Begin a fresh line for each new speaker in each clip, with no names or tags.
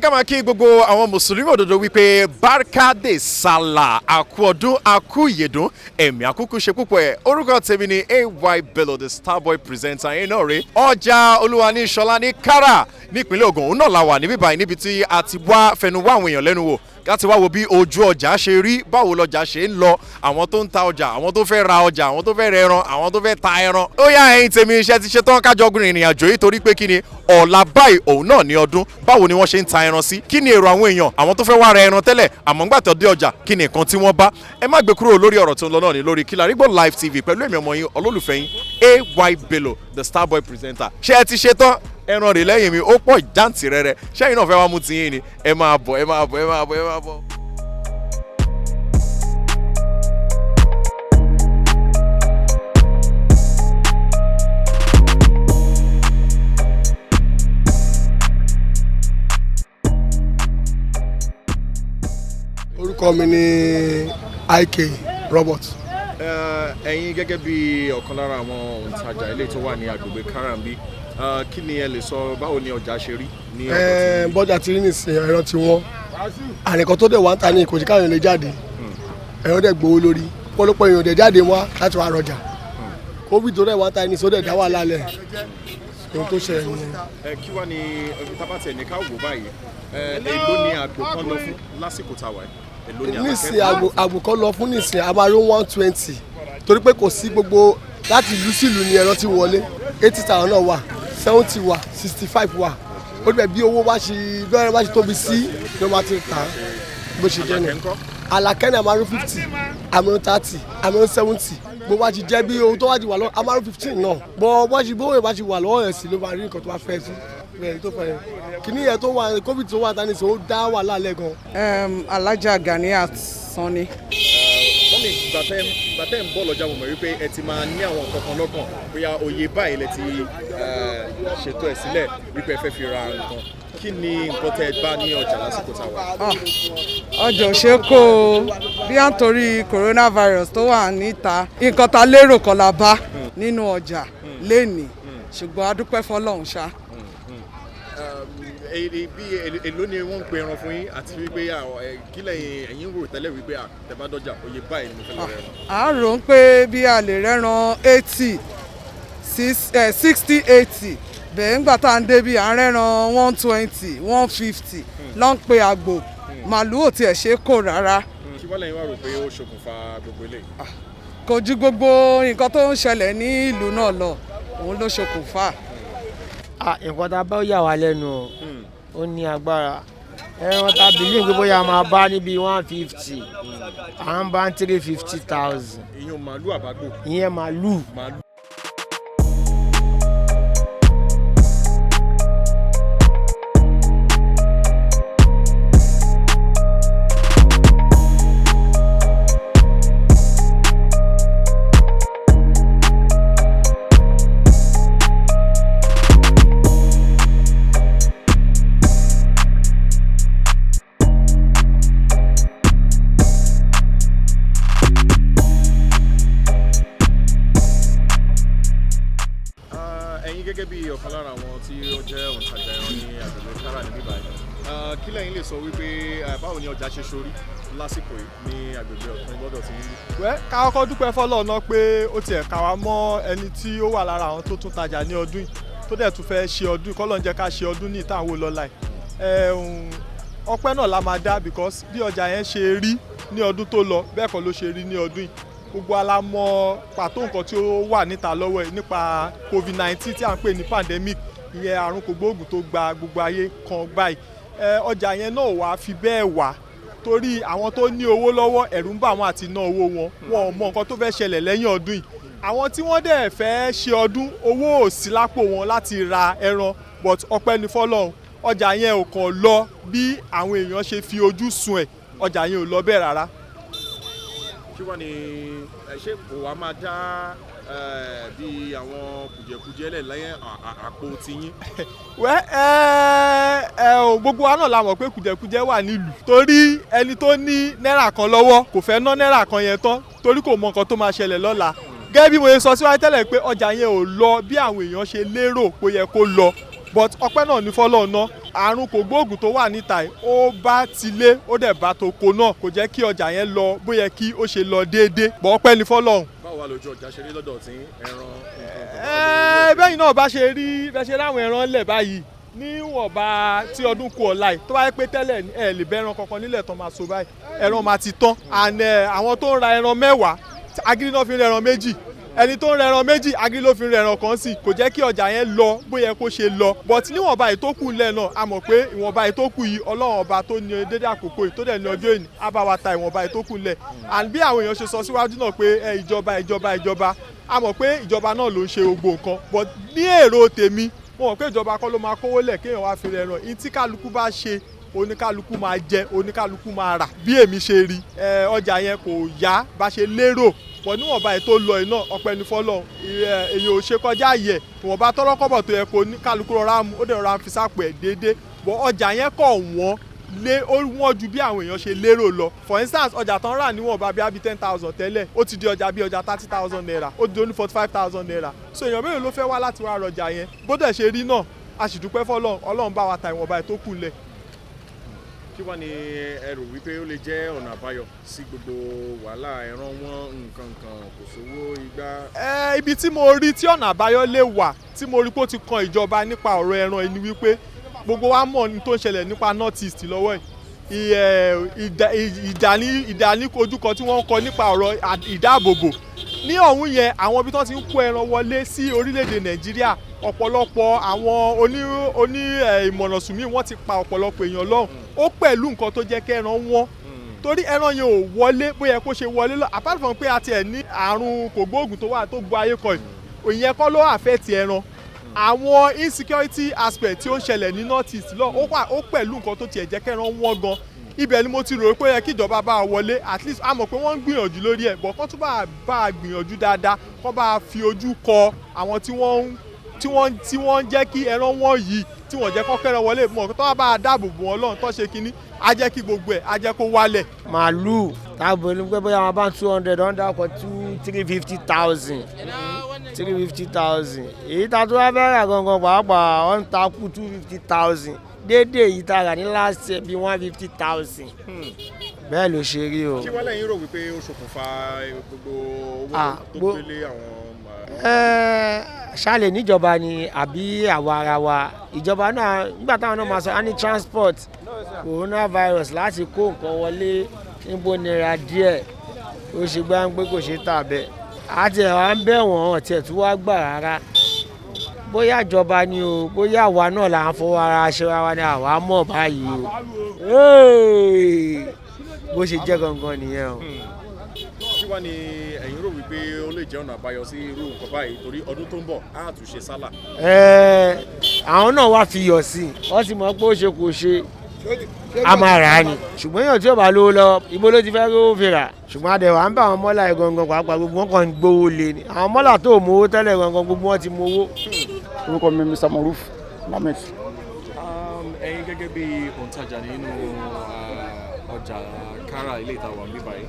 ká máa kí gbogbo àwọn mùsùlùmí òdodo wípé barkade sala àkú ọdún àkú ìyèdún ẹ̀mí àkúkú ṣe púpọ̀ ẹ̀. Orúkọ tèmi ni AY Bello the Starboy presenter yín náà rè. Ọjà Olúwa ní Ṣọlá ní Kára nípínlẹ̀ Ògùn òun náà la wà níbí báyìí níbi tí a ti wá fẹnu wá àwọn èèyàn lẹ́nu wò láti wá wo bí ojú ọjà ṣe rí, báwo lọjà ṣe ń lọ, àwọn tó ń ta ọjà, àwọn tó fẹ́ ra ọjà, àwọn tó fẹ́ rẹ ẹran, àwọn tó fẹ́ ta ẹran. Ó yá ẹ̀yin tèmi, iṣẹ́ ti ṣe tán kájọ gun ìrìn àjò yìí torí pé kí ni ọ̀la báyìí òun náà ní ọdún, báwo ni wọ́n ṣe ń ta ẹran sí, kí ni èrò àwọn èèyàn, àwọn tó fẹ́ wá ra ẹran tẹ́lẹ̀ àmọ́ ńgbà tó dé ọjà kí ni nǹkan tí wọ́n bá. Ẹ má gbé kúrò lórí ọ̀rọ̀ tó ń lọ náà ní lórí Kilarigbo Live TV pẹ̀lú èmi ọmọ yín olólùfẹ́ yín AY Bello the Starboy presenter. Ṣé ẹ ti ṣe tán? Ẹran rè lẹ́yìn mi ó pọ̀ jàǹtìrẹrẹ. Ṣẹ́yìn náà fẹ́ wá mú tiyín ni? Ẹ máa bọ̀, ẹ máa bọ̀, ẹ máa bọ̀, ẹ máa bọ̀.
Orúkọ mi ni IK Robert.
Ẹ̀yin gẹ́gẹ́ bí ọ̀kan lára àwọn òǹtajà ilé tó wà ní agbègbè Karambi, kí ni ẹ lè sọ báwo ni ọjà ṣe rí ní ọ̀dọ̀ tí?
Bọ́jà ti rí nìsín ẹran tí wọ́n àrìnkàn tó dẹ̀ wá ń ta ní ìkòjì káwọn lè jáde ẹran dẹ̀ gbowó lórí pọ́lọ́pọ́ èèyàn dẹ̀ jáde wá láti wá rọjà covid tó dẹ̀ wá ń ta ní sódẹ̀ dá wà lálẹ́ ohun tó ṣẹlẹ̀ nìyẹn.
Kí wá ní tábàtẹ̀ ní ká wò báyìí èló ni àgbò kan lọ fún lásìkò táwa yìí?
Nísìn àgbò kan lọ fún nísìn a máa rí 120 torí pé kò sí gbogbo láti ìlú sí ìlú ni ẹran ti wọlé 80,000 náà wà 70 wà 65 wà ó dẹ̀ bí owó bá ṣe bẹ́ẹ̀ bá ṣe tóbi sí ni wọ́n máa ti tà á bó ṣe jẹ́ nìyẹn. Àlàkẹ́ ní àmàrún 50 àmàrún 30 àmàrún 70 bó bá ti jẹ́ bí ohun tó wá ti wà lọ́wọ́ àmàrún 15 náà bó bá ṣe bówó bá ti wà lọ́wọ́ yẹn sí ló máa rí nǹkan tó bá fẹ́ sí bẹ́ẹ̀ tó fẹ́ kìíní yẹn tó wà covid tó wà tani sọ ó dá wà lálẹ́ gan.
Alájà Ganiat Sanni.
Wọ́n lè gbàtẹ́ ń bọ̀ lọ́jà mọ̀ wípé ẹ ti máa ní àwọn nǹkan kan lọ́kàn bóyá oyè báyìí lẹ ti ṣètò ẹ̀ sílẹ̀ wípé ẹ fẹ́ fi ra nǹkan. Kí ni nǹkan tẹ́ ẹ bá ní ọjà lásìkò táwa?
Ọjà ò ṣe kó o bí à ń torí coronavirus tó wà níta nǹkan ta lérò kan la bá nínú ọjà lénìí ṣùgbọ́n a dúpẹ́ fọlọ́run ṣá.
Bí èló ni wọ́n ń pe ẹran fún yín àti wípé kílẹ̀ ẹ̀yin rò tẹ́lẹ̀ wípé àtẹ̀bádọ́jà oyè báyìí ni mo fẹ́ lọ rẹ̀ ẹran.
À ń rò ó pé bí a lè rẹ́ran 80 60 80 bẹ́ẹ̀ ńgbà tá à ń débi à ń rẹ́ran 120 150 ló ń pe àgbò màlúù ò tiẹ̀ ṣe é kó rárá.
Kí wọ́n lẹ́yìn wá rò pé ó ṣokùnfà gbogbo eléyìí?
Kò ju gbogbo nǹkan tó ń ṣẹlẹ̀ ní ìlú náà lọ òun ló ṣokùnfà.
Nǹkan tá a bá yà wá lẹ́nu ó ní agbára ẹran tá a bìlíì pé bóyá máa bá níbi 150 à ń bá 350,000.
Ìyẹn màlúù àbágbò?
Ìyẹn màlúù. Gẹ́gẹ́ bí ọ̀kan lára àwọn tí ó jẹ́ òǹtajà ẹran ní agbègbè Kára níbí báyìí, kí lẹ́yìn lè sọ wípé báwo ni ọjà ṣe ṣorí lásìkò yìí ní agbègbè ọ̀tún lọ́dọ̀ tí ń rí?
Ká kọ́kọ́ dúpẹ́ fọ́lọ́run náà pé ó tiẹ̀ ká wa mọ́ ẹni tí ó wà lára àwọn tó tún tajà ní ọdún yìí tó dẹ̀ tún fẹ́ ṣe ọdún kọ́lọ́run jẹ́ ká ṣe ọdún ní ìtàn àwọn lọ́la yìí. Ọpẹ́ náà la máa dá because bí ọjà yẹn ṣe rí ní ọdún tó lọ bẹ́ẹ̀ kọ́ ló ṣe rí ní ọdún yìí. Gbogbo alámọ̀ pàtó nǹkan tí ó wà níta lọ́wọ́ ẹ̀ nípa COVID-19 tí à ń pè ní pandemic, ìyẹn àrùn kògbóògùn tó gba gbogbo ayé kan báyìí. Ọjà yẹn náà wà fi bẹ́ẹ̀ wà torí àwọn tó ní owó lọ́wọ́ ẹ̀rù ń bà wọ́n àti ná owó wọn ò mọ nǹkan tó fẹ́ ṣẹlẹ̀ lẹ́yìn ọdún yìí. Àwọn tí wọ́n dẹ̀ fẹ́ ṣe ọdún owó ò sí lápò wọn láti ra ẹran but ọpẹ́ ni fọ́lọ́run ọjà yẹn ò kàn lọ bí àwọn èèyàn ṣe fi ojú sun ẹ̀, ọjà yẹn ò lọ bẹ́ẹ̀ rárá.
Kí wá ní ṣé kò wá máa dá bí àwọn kùjẹkùjẹ lẹ̀ lẹ́yìn àpò tiyín?
Gbogbo wa náà la mọ̀ pé kùjẹkùjẹ wà nílùú torí ẹni tó ní náírà kan lọ́wọ́ kò fẹ́ ná náírà kan yẹn tán torí kò mọ nǹkan tó máa ṣẹlẹ̀ lọ́la. Gẹ́gẹ́ bí mo ṣe sọ síwájú tẹ́lẹ̀ pé ọjà yẹn ò lọ bí àwọn èèyàn ṣe lérò pé yẹ kó lọ but ọpẹ́ náà ní fọ́lọ́run náà àrùn kògbóògùn tó wà níta yìí ó bá tilé ó dẹ̀ bá toko náà kò jẹ́ kí ọjà yẹn lọ bóyá kí ó ṣe lọ déédéé bọ́ ọpẹ́ ní fọ́lọ́run.
báwo wà lójú ọjà ṣe rí lọ́dọ̀ tí ẹran
bẹ́yìn náà bá ṣe rí bẹ́ẹ̀ ṣe láwọn ẹran lẹ̀ báyìí níwọ̀nba tí ọdún kù ọ̀la yìí tó bá yẹ pé tẹ́lẹ̀ ẹ lè bẹ́ ẹran kankan nílẹ̀ tán máa so báyìí ẹran máa ti tán and àwọn tó ń ra ẹran mẹ́wàá agídí náà fi ń ra ẹran méjì ẹni tó ń ra ẹran méjì agídí ló fi ń ra ẹran kan sí kò jẹ́ kí ọjà yẹn lọ bóyá kó ṣe lọ but níwọ̀nba ìtókù lẹ̀ náà a mọ̀ pé ìwọ̀nba ìtókù yìí ọlọ́run ọba tó ní dédé àkókò yìí tó dẹ̀ ní ọjọ́ ìní á bá wa ta ìwọ̀nba ìtókù lẹ̀ and bí àwọn èèyàn ṣe sọ síwájú náà pé ìjọba a mọ̀ pé ìjọba náà ló ń ṣe gbogbo nǹkan but ní èrò tèmi mo mọ̀ pé ìjọba kọ́ ló máa kówó lẹ̀ kéèyàn wá fi rẹran ìyí tí kálukú bá ṣe oníkálukú máa jẹ oníkálukú máa rà bí èmi ṣe rí ọjà yẹn kò yá bá ṣe lérò pọ̀ níwọ̀nba ẹ̀ tó lọ iná ọpẹ́ ní fọ́lọ́run èyí ò ṣe kọjá yẹ ìwọ̀nba tọ́lọ́kọ́bọ̀ tó yẹ kó kálukú rọra mú ó dẹ̀ rọra fi sápò ẹ̀ déédéé bọ̀ ọjà yẹn kọ̀ wọ́n ó wọ́n ju bí àwọn èèyàn ṣe lérò lọ for instance ọjà tán rà níwọ̀nba bí abi 10,000 tẹ́lẹ̀ ó ti di ọjà bí ọjà 30,000 naira ó di oní 45,000 naira so èèyàn mélòó ló fẹ́ wá láti wá rọjà yẹn bó dẹ̀ ṣe rí náà a sì dúpẹ́ fọ́lọ́run ọlọ́run bá wa ta ìwọ̀nba ẹ̀ tó kù lẹ̀.
kí wàá ní ẹ rò wípé ó lè jẹ́ ọ̀nà àbáyọ sí gbogbo wàhálà ẹran wọn nǹkan kò sówó igbá.
ibi tí mo rí tí ọ̀nà àbáyọ lè wà tí mo rí pé ó ti kan ìjọba nípa ọ̀rọ̀ ẹran ẹni wípé gbogbo wa mọ̀ ní tó ń ṣẹlẹ̀ nípa north east lọ́wọ́ ìdánilójúkọ tí wọ́n ń kọ nípa ọ̀rọ̀ ìdáàbòbò ní ọ̀hún yẹn àwọn ibi tó ti ń kó ẹran wọlé sí orílẹ̀-èdè nàìjíríà ọ̀pọ̀lọpọ̀ àwọn oní ìmọ̀rànsùnmí wọ́n ti pa ọ̀pọ̀lọpọ̀ èèyàn lọ́hùn ó pẹ̀lú nǹkan tó jẹ́ kẹ́ran wọ́n torí ẹran yẹn ò wọlé bóyá kó ṣe wọlé lọ apart from pé a tiẹ̀ ní àrùn kògbóògùn tó wà tó gbọ́ ayé kọ yìí ìyẹn kọ́ ló affect ẹran àwọn insecurity aspect tí ó ń ṣẹlẹ̀ ní north east lọ ó pẹ̀lú nǹkan tó tiẹ̀ jẹ́ kẹ́ran wọ́n gan ibẹ̀ ni mo ti rò pé ó yẹ kí ìjọba bá a wọlé at least a mọ̀ pé wọ́n ń gbìyànjú lórí ẹ̀ bọ̀ kán tún bá a gbìyànjú dáadáa kán bá a fi ojú kọ àwọn tí wọ́n ń jẹ́ kí ẹran wọ́n yìí tí wọ́n jẹ́ kán kẹ́ran wọlé mọ̀ tó bá a dáàbò bò wọ́n lọ́run tó ṣe kínní á jẹ́ kí gbogbo ẹ̀ á jẹ́ kó wálẹ̀.
màálù táàbù ní pé bóyá wọn bá 200 wọn dákọ̀ 350,000 èyí tá a tó wá fẹ́ rà gangan pàápàá wọn ń takú 250,000 déédéé yìí tá a rà ní last year bíi 150,000 bẹ́ẹ̀ ló ṣe rí o.
kí wọ́n lẹ́yìn rò wípé ó ṣokùnfà gbogbo owó tó gbélé àwọn.
ṣáàlẹ̀ níjọba ni àbí àwa ara wa ìjọba náà nígbà táwọn náà máa sọ á ní transport coronavirus láti kó nǹkan wọlé níbo nira díẹ̀ ó ṣe gbá ń pé kò ṣe tà bẹ́ẹ̀ àti ẹ̀ wá ń bẹ̀ wọ́n ọ̀tí ẹ̀ tún wá gbà rárá bóyá ìjọba ni o bóyá àwa náà là ń fọwọ́ ara ṣe wa ni àwa mọ̀ báyìí o bó ṣe jẹ́ gangan nìyẹn o.
kí wàá ní ẹ̀yin rò wípé ó lè jẹ́ ọ̀nà àbáyọ sí irú nǹkan báyìí torí ọdún tó ń bọ̀ á tún ṣe sálà.
àwọn náà wá fi yọ̀ sí i wọ́n ti mọ̀ pé ó ṣe kò ṣe a máa rà á ni ṣùgbọ́n èèyàn tí ò bá lówó lọ ibo ló ti fẹ́ rówó fi rà ṣùgbọ́n àdẹ̀wà ń bá àwọn mọ́là gangan pàápàá gbogbo wọn kàn ń gbowó lé ni àwọn mọ́là tó mówó tẹ́lẹ̀ gangan gbogbo wọn ti mówó.
orúkọ mi Mr. Moruf Lamek.
ẹ̀yin gẹ́gẹ́ bí òǹtajà nínú ọjà kára ilé ìtawà ń bí báyìí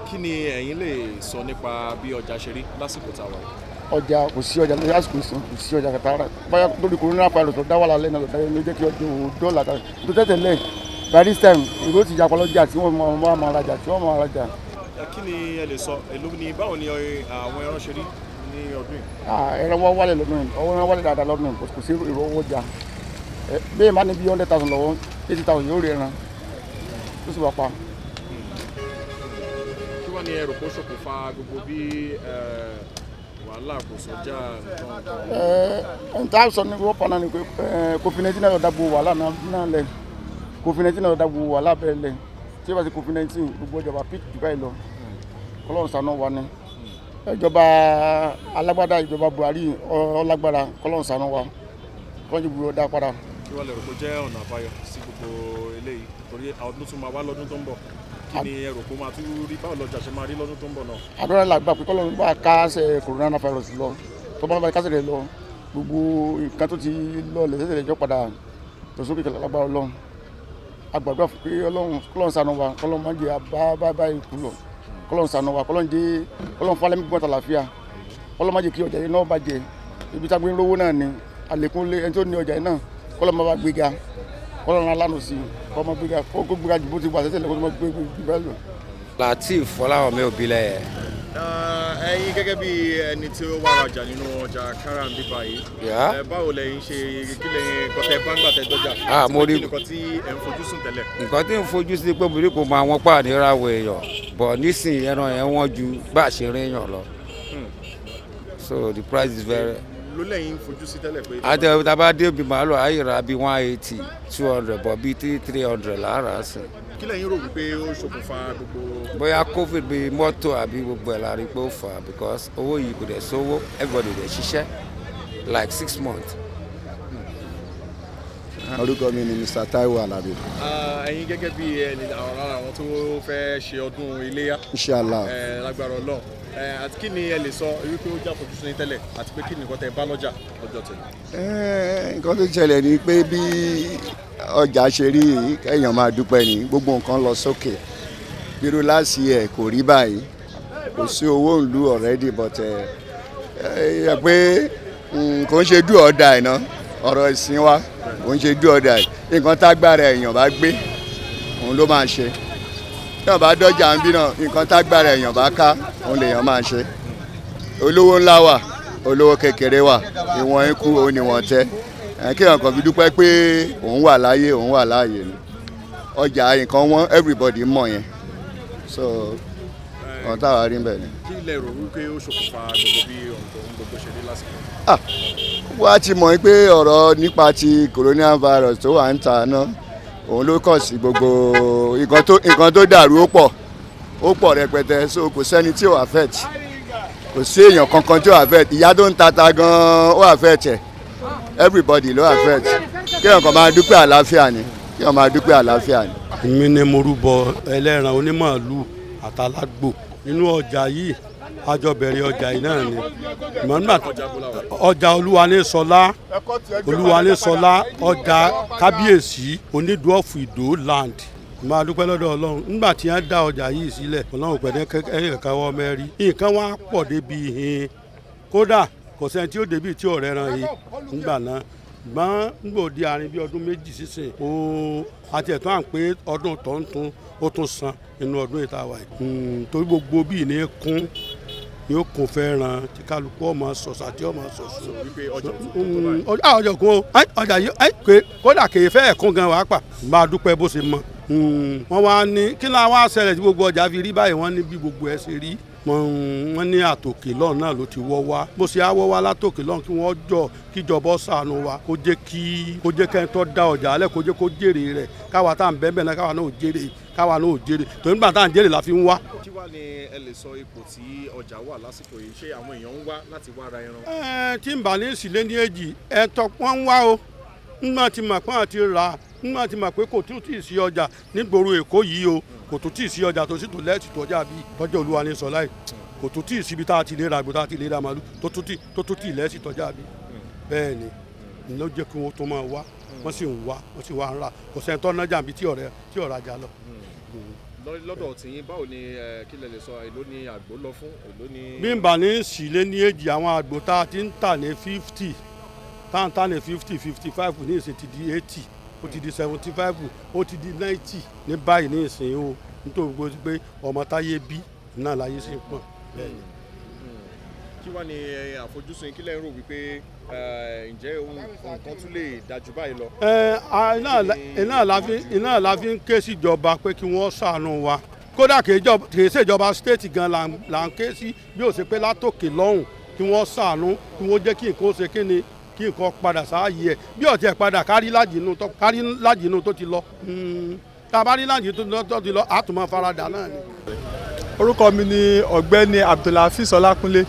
kí ni ẹ̀yin lè sọ nípa bí ọjà ṣe rí lásìkò tàwa yìí.
ọjà kò sí ọjà lásìkò ìsìn kò sí ọjà kàtàrà báyà lórí coronavirus tó dá wà lálẹ́ náà ló jẹ́ kí ọjọ́ dọ́là tó tẹ̀tẹ̀lẹ̀ by this time èrò ti yàpọ̀ lọ́jà tí wọ́n máa rajà
kí ni ẹ lè sọ èló ni báwo ni àwọn ẹran ṣe rí ní ọdún yìí.
ẹran wọ́n wálẹ̀ lọ́dún yìí ọwọ́ ẹran wálẹ̀ dáadáa lọ́dún yìí kò sí èrò owó jà bẹ́ẹ̀ má ní bí 100,000 lọ́wọ́ 80,000 yóò rí ẹran tó sì wà pa.
kí wọ́n ní ẹrù kó ṣokùnfà gbogbo bí wàhálà kò sọjà nǹkan.
n ta sọ ní wọ́n paná ni pé COVID-19 náà lọ́ọ́ dábò wàhálà náà lẹ̀ COVID-19 náà lọ́ọ́ dábò wàhálà bẹ́ẹ̀ lẹ̀ tí ó bá ti COVID-19 gbogbo ìjọba pík jù báyìí lọ kọ́lọ́run ṣàánú wa ni ìjọba alágbádá ìjọba Buhari ọlágbára kọ́lọ́run ṣàánú wa kọ́lọ́run jù búrò dá padà.
kí wọ́n lè rò pé jẹ́ ọ̀nà àbáyọ sí gbogbo eléyìí torí ọdún tó máa wá lọ́dún tó ń bọ̀ kí ni ẹ rò pé máa tún rí báwo lọ́jà ṣe máa rí lọ́dún tó ń bọ̀ náà.
àdúrà làgbà pé kọ́lọ́run bá kásẹ̀ coronavirus lọ tó bá kásẹ̀ rẹ̀ lọ gbogbo nǹkan tó ti lọ lẹ́sẹ̀ rẹ̀ jọ padà tó sókè lágbára Ọlọ́run agbàgbà pé Ọlọ́run ṣàánú wa kọ́lọ́run má jẹ́ bá ikú lọ kọ́lọ́run ṣàánú wa kọ́lọ́run fún alẹ́mí gbọ́n tàlàfíà kọ́lọ́run má jẹ́ kí ọjà yìí náà bàjẹ́ ibi tá a gbé ń rówó náà ni àlékún lé ẹni tó ní ọjà yìí náà kọ́lọ́ máa bá gbéga kọ́lọ́ náà lánàá sí kọ́ máa gbéga kó gbéga jù bó ti wà tẹ́tẹ́lẹ̀ kó tó máa gbé bẹ́ẹ̀ lọ.
Lateef Fọláwọ̀mí Òbílẹ̀yẹ.
ẹ̀yin gẹ́gẹ́ bí ẹni tí ó wá rajà nínú ọjà Karambi báyìí báwo lẹ́yìn ṣe kí lẹ́yìn kọ́tẹ́ báńgbà tẹ́ dọ́jà
mo rí
nǹkan tí ẹ̀ ń fojú sùn tẹ́lẹ̀.
nǹkan tí ń fojú sí pé obìnrin kò máa wọ́n pà ní ìràwọ̀ èèyàn bọ̀ nísìnyí ẹran yẹn wọ́n ju bá a ṣe rí èèyàn lọ so the price is very.
ló lẹ́yìn fojú sí tẹ́lẹ̀ pé.
àti tàbá dé bí màálù àyèrà bíi 180 200 bọ̀ bíi 300 lára sí.
kí lẹ́yìn rò wípé ó ṣokùnfà gbogbo.
bóyá covid bíi mọ́tò àbí gbogbo ẹ̀ la rí pé ó fà á because owó yìí kò dẹ̀ sówó everybody dẹ̀ ṣiṣẹ́ like 6 months.
orúkọ mi ni Mr. Taiwo Alabi.
ẹ̀yin gẹ́gẹ́ bí ẹni àwọn tó fẹ́ ṣe ọdún iléyá.
Inshallah.
lágbára Ọlọ́run àti kí ni ẹ lè sọ wípé ó jà fojú sí tẹ́lẹ̀ àti pé kí ni nǹkan tẹ́ bá lọ́jà ọjọ́ tẹ́lẹ̀.
nǹkan tó ṣẹlẹ̀ ni pé bí ọjà ṣe rí èèyàn máa dúpẹ́ ní gbogbo nǹkan lọ sókè bírú láti ẹ̀ kò rí báyìí kò sí owó ìlú already but ẹ pé kò ń ṣe dú ọ̀dà ẹ̀ ná ọ̀rọ̀ ìsìn wa kò ń ṣe dú ọ̀dà ẹ̀ nǹkan tágbára èèyàn bá gbé òun ló máa ṣe tí wọ́n bá dọ́jà ń bí náà nǹkan tágbára èèyàn bá ká òun lèèyàn máa ṣe olówó ńlá wà olówó kékeré wà ìwọ̀n ikú òun ni wọ́n tẹ́ kí èèyàn kan fi dúpẹ́ pé òun wà láyé òun wà láàyè ni ọjà nǹkan wọ́n everybody mọ̀ yẹn so ọ̀n táwa rí bẹ́ẹ̀ ni.
kí ilẹ̀ rò wípé ó ṣokùnfà gbogbo bí ohun gbogbo ṣe rí lásìkò.
wá ti mọ̀ pé ọ̀rọ̀ nípa ti coronavirus tó wà ń ta náà òun ló kàn sí gbogbo nǹkan tó dàrú ó pọ̀ rẹpẹtẹ so kò sẹ́ni tí ò affect kò sí èèyàn kankan tí ò affect ìyá tó ń tata gan-an ó affect ẹ̀ everybody ló affect kí èèyàn kan máa dúpẹ́ àlàáfíà ni kí èèyàn máa dúpẹ́ àlàáfíà ni.
èmi ni mo rúbọ ẹlẹ́ran onímọ̀ọ́lù àtàlágbò nínú ọjà yìí àjọ bẹ̀rẹ̀ ọjà yìí náà ni ọjà Olúwanísọlá ọjà kábíyèsí onídùúọ̀fù Ìdó land máa dúpẹ́ lọ́dọ̀ Ọlọ́run nígbà tí wọ́n dá ọjà yìí sílẹ̀ Ọlọ́run pẹ̀lú ẹ̀yìn kankan wọ́n mẹ́rí nǹkan wá pọ̀ débi hin kódà kò sẹ́ni tí ó débi tí ọ̀rẹ́ ran yìí nígbà náà gbọ́n nígbà òdi àárín bíi ọdún méjì sísìn àti ẹ̀tọ́ à ń pé ọdún tó ń tún ó tún san inú ọdún ìtawà yìí torí gbogbo bíi ní kún yóò kún fẹ́ràn tí kálukú ọmọ sọ̀sọ̀ àti ọmọ sọ̀sọ̀ ọjà kún o ọjà yìí kódà kèé fẹ́ ẹ̀kún gan wàá pa máa dúpẹ́ bó ṣe mọ wọ́n wá ní kí náà wá ṣẹlẹ̀ tí gbogbo ọjà fi rí báyìí wọ́n ní bí gbogbo ẹ̀ ṣe rí wọ́n ní àtòkè lọ́ọ̀ náà ló ti wọ́ wá bó ṣe á wọ́ wá látòkè lọ́ọ̀ kí wọ́n jọ kíjọba ṣàánú wa kó jẹ́ kẹ́ni tó dá ọjà alẹ́ kó jẹ́ kó jèrè rẹ̀ káwa tá à ń bẹ́ẹ̀ náà káwa náà ò jèrè tó nígbà tá à ń jèrè la fi ń wá.
kí wàá ní ẹ lè sọ ipò tí ọjà wà lásìkò yìí ṣé àwọn èèyàn ń wá láti wá ra ẹran.
tí n bà ní ìsìlẹ̀ ní èjì ẹ̀tọ́ wọ́n ń wá o nígbà tí màpá àti rà nígbà tí màpé kò tún tì í sí ọjà nígboro Èkó yìí o kò tún tì í sí ọjà tó sì tó lẹ́ẹ̀tì tọ́jà bíi tọ́jà Olúwanísọlá yìí kò tún tì í síbi tá a ti lè ra àgbò tá a ti lè ra màálù tó tún tì í lẹ́ẹ̀tì tọ́jà bíi bẹ́ẹ̀ ni ló jẹ́ kí wọ́n tó máa wá wọ́n sì ń wá ń rà kò sẹ́ni tó nájà bíi tí ọ̀rajà lọ.
lọ́dọ̀ tìyín báwo ni kí lẹ lè sọ èló ni àgbò lọ fún èló ni.
bí n bà ní sílé ní èjì àwọn àgbò tá a ti ń tà ní 50 tá à ń tà ní 55 ní ìsìn ti di 80 ó ti di 75 ó ti di 90 ní báyìí ní ìsìn o nítorí gbogbo pé ọmọ táyé bí náà láyé sí pọ̀ bẹ́ẹ̀ ni.
kí wàá ní àfojúsùn kí lẹ ń rò wípé ǹjẹ́ nǹkan tún lè dájú báyìí lọ.
iná la fi ń ké síjọba pé kí wọ́n ṣàánú wa kódà kì í ṣèjọba stéètì gan là ń ké sí bí ó ṣe pé látòkè lọ́hùn kí wọ́n ṣàánú kí wọ́n jẹ́ kí nǹkan ó ṣe kí ni kí nǹkan padà sáàyè ẹ̀ bí ọ̀tí ẹ̀ padà kárí lájì inú tó ti lọ tá a bá rí lájì tó ti lọ àtúmọ̀ faradà náà ni.
orúkọ mi ni ọ̀gbẹ́ni Abdulhafiz Ọlákúnlé.